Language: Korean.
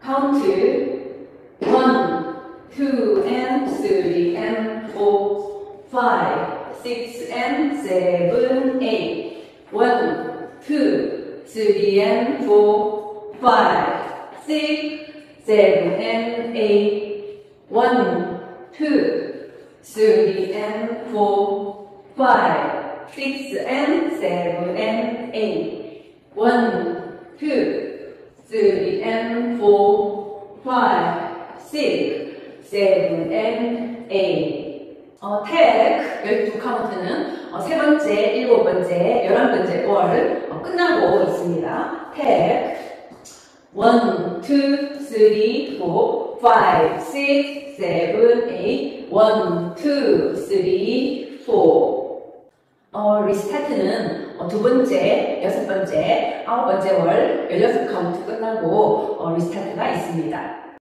카운트 1, 2, and 3, and 4, 5, 6, and 7, 8. 1, 2, 3, and 4, 5, 6, 7, and 8. 1, 2, 3, and 4, 5, 6, and 7, and 8. 1, 2, 3, and 4, 5, 6, 7, and 8. 택 12 카운트는 세 번째, 일곱 번째, 11번째 월 끝나고 있습니다. 택 1, 2, 3, 4, 5, 6, 7, 8. 1, 2, 3, 4. 리스타트는 두 번째, 여섯 번째, 아홉 번째 월 16 카운트 끝나고 리스타트가 있습니다.